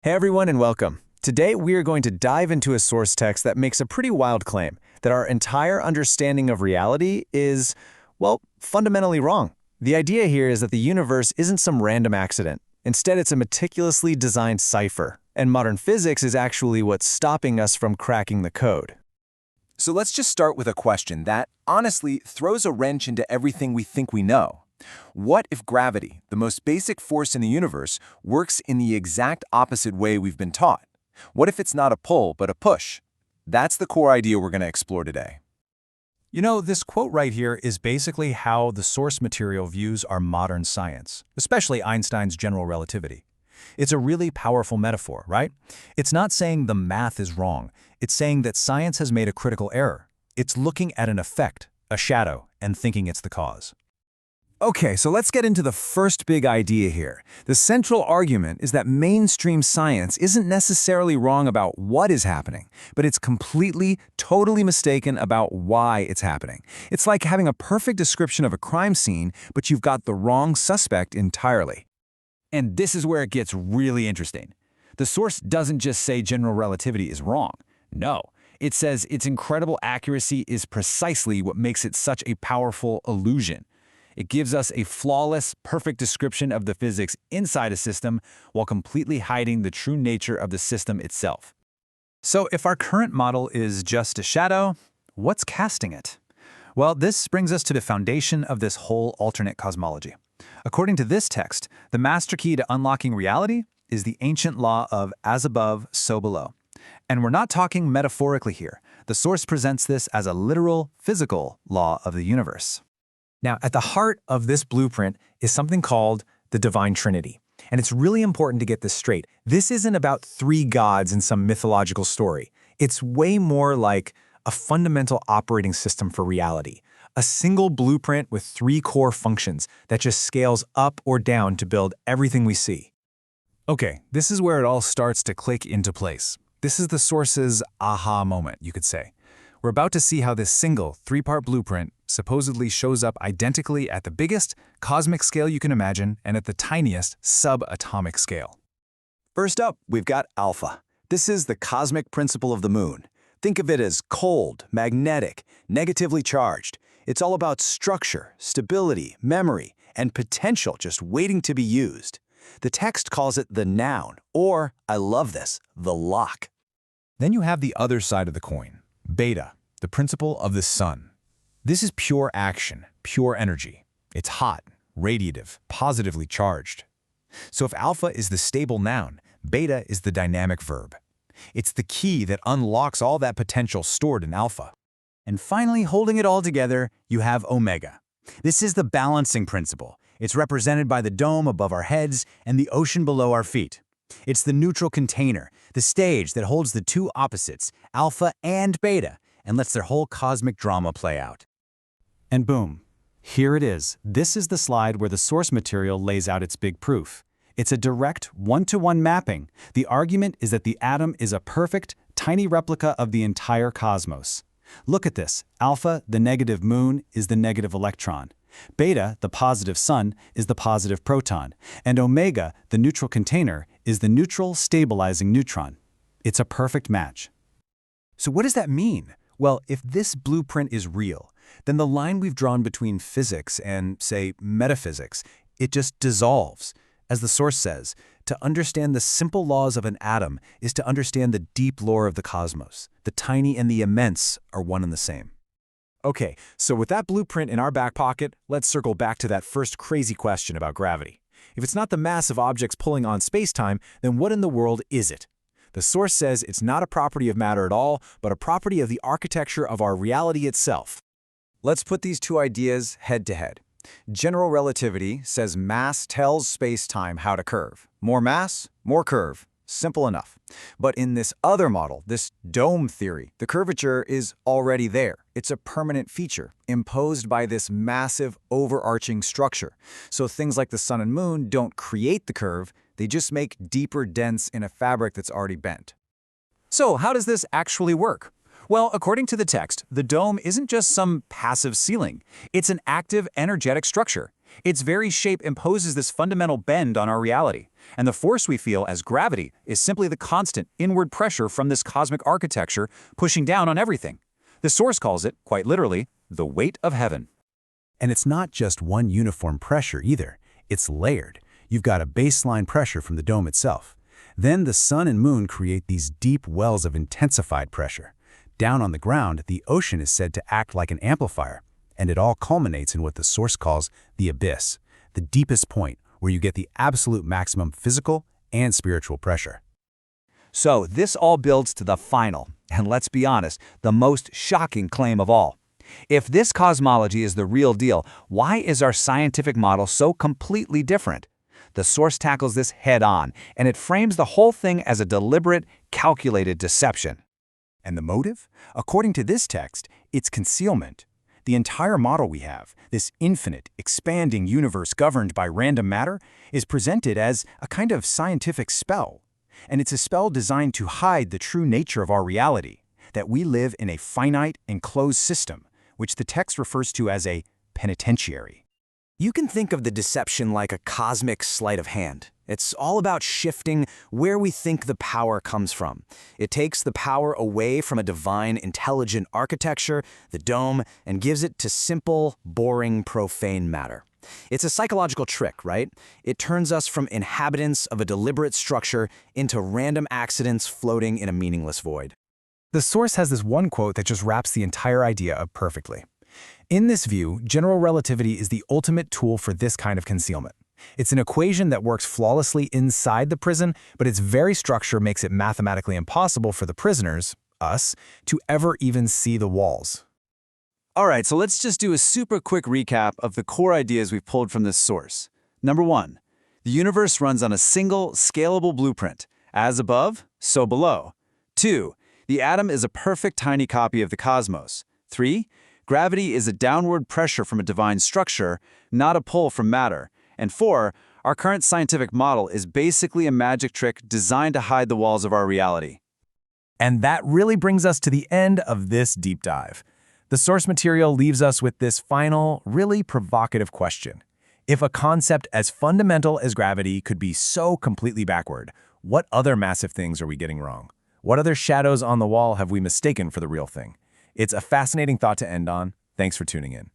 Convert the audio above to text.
Hey everyone and welcome. Today we are going to dive into a source text that makes a pretty wild claim that our entire understanding of reality is, well, fundamentally wrong. The idea here is that the universe isn't some random accident. Instead, it's a meticulously designed cipher, and modern physics is actually what's stopping us from cracking the code. So let's just start with a question that, honestly, throws a wrench into everything we think we know. What if gravity, the most basic force in the universe, works in the exact opposite way we've been taught? What if it's not a pull, but a push? That's the core idea we're going to explore today. You know, this quote right here is basically how the source material views our modern science, especially Einstein's general relativity. It's a really powerful metaphor, right? It's not saying the math is wrong. It's saying that science has made a critical error. It's looking at an effect, a shadow, and thinking it's the cause. Okay, so let's get into the first big idea here. The central argument is that mainstream science isn't necessarily wrong about what is happening, but it's completely, totally mistaken about why it's happening. It's like having a perfect description of a crime scene, but you've got the wrong suspect entirely. And this is where it gets really interesting. The source doesn't just say general relativity is wrong. No, it says its incredible accuracy is precisely what makes it such a powerful illusion. It gives us a flawless, perfect description of the physics inside a system while completely hiding the true nature of the system itself. So if our current model is just a shadow, what's casting it? Well, this brings us to the foundation of this whole alternate cosmology. According to this text, the master key to unlocking reality is the ancient law of as above, so below. And we're not talking metaphorically here. The source presents this as a literal, physical law of the universe. Now, at the heart of this blueprint is something called the divine Trinity. And it's really important to get this straight. This isn't about three gods in some mythological story. It's way more like a fundamental operating system for reality. A single blueprint with three core functions that just scales up or down to build everything we see. Okay, this is where it all starts to click into place. This is the source's aha moment, you could say. We're about to see how this single, three-part blueprint supposedly shows up identically at the biggest cosmic scale you can imagine and at the tiniest subatomic scale. First up, we've got alpha. This is the cosmic principle of the moon. Think of it as cold, magnetic, negatively charged. It's all about structure, stability, memory, and potential just waiting to be used. The text calls it the noun, or, I love this, the lock. Then you have the other side of the coin. Beta, the principle of the sun. This is pure action, pure energy. It's hot, radiative, positively charged. So if alpha is the stable noun, beta is the dynamic verb. It's the key that unlocks all that potential stored in alpha. And finally, holding it all together, you have omega. This is the balancing principle. It's represented by the dome above our heads and the ocean below our feet. It's the neutral container, the stage that holds the two opposites, alpha and beta, and lets their whole cosmic drama play out. And boom, here it is. This is the slide where the source material lays out its big proof. It's a direct one-to-one mapping. The argument is that the atom is a perfect, tiny replica of the entire cosmos. Look at this. Alpha, the negative moon, is the negative electron. Beta, the positive sun, is the positive proton. And omega, the neutral container, is the neutral stabilizing neutron. It's a perfect match. So what does that mean? Well, if this blueprint is real, then the line we've drawn between physics and, say, metaphysics, it just dissolves. As the source says, to understand the simple laws of an atom is to understand the deep lore of the cosmos. The tiny and the immense are one and the same. Okay, so with that blueprint in our back pocket, let's circle back to that first crazy question about gravity. If it's not the mass of objects pulling on space-time, then what in the world is it? The source says it's not a property of matter at all, but a property of the architecture of our reality itself. Let's put these two ideas head to head. General relativity says mass tells space-time how to curve. More mass, more curve. Simple enough. But in this other model, this dome theory, the curvature is already there. It's a permanent feature imposed by this massive overarching structure. So things like the sun and moon don't create the curve, they just make deeper dents in a fabric that's already bent. So how does this actually work? Well, according to the text, the dome isn't just some passive ceiling. It's an active, energetic structure. Its very shape imposes this fundamental bend on our reality, and the force we feel as gravity is simply the constant inward pressure from this cosmic architecture pushing down on everything. The source calls it, quite literally, the weight of heaven. And it's not just one uniform pressure either. It's layered. You've got a baseline pressure from the dome itself. Then the sun and moon create these deep wells of intensified pressure. Down on the ground, the ocean is said to act like an amplifier, and it all culminates in what the source calls the abyss, the deepest point where you get the absolute maximum physical and spiritual pressure. So this all builds to the final, and let's be honest, the most shocking claim of all. If this cosmology is the real deal, why is our scientific model so completely different? The source tackles this head-on, and it frames the whole thing as a deliberate, calculated deception. And the motive? According to this text, it's concealment. The entire model we have, this infinite, expanding universe governed by random matter, is presented as a kind of scientific spell. And it's a spell designed to hide the true nature of our reality, that we live in a finite, enclosed system, which the text refers to as a penitentiary. You can think of the deception like a cosmic sleight of hand. It's all about shifting where we think the power comes from. It takes the power away from a divine, intelligent architecture, the dome, and gives it to simple, boring, profane matter. It's a psychological trick, right? It turns us from inhabitants of a deliberate structure into random accidents floating in a meaningless void. The source has this one quote that just wraps the entire idea up perfectly. In this view, general relativity is the ultimate tool for this kind of concealment. It's an equation that works flawlessly inside the prison, but its very structure makes it mathematically impossible for the prisoners, us, to ever even see the walls. All right, so let's just do a super quick recap of the core ideas we've pulled from this source. Number 1, the universe runs on a single, scalable blueprint. As above, so below. 2, the atom is a perfect tiny copy of the cosmos. 3, gravity is a downward pressure from a divine structure, not a pull from matter. And 4, our current scientific model is basically a magic trick designed to hide the walls of our reality. And that really brings us to the end of this deep dive. The source material leaves us with this final, really provocative question. If a concept as fundamental as gravity could be so completely backward, what other massive things are we getting wrong? What other shadows on the wall have we mistaken for the real thing? It's a fascinating thought to end on. Thanks for tuning in.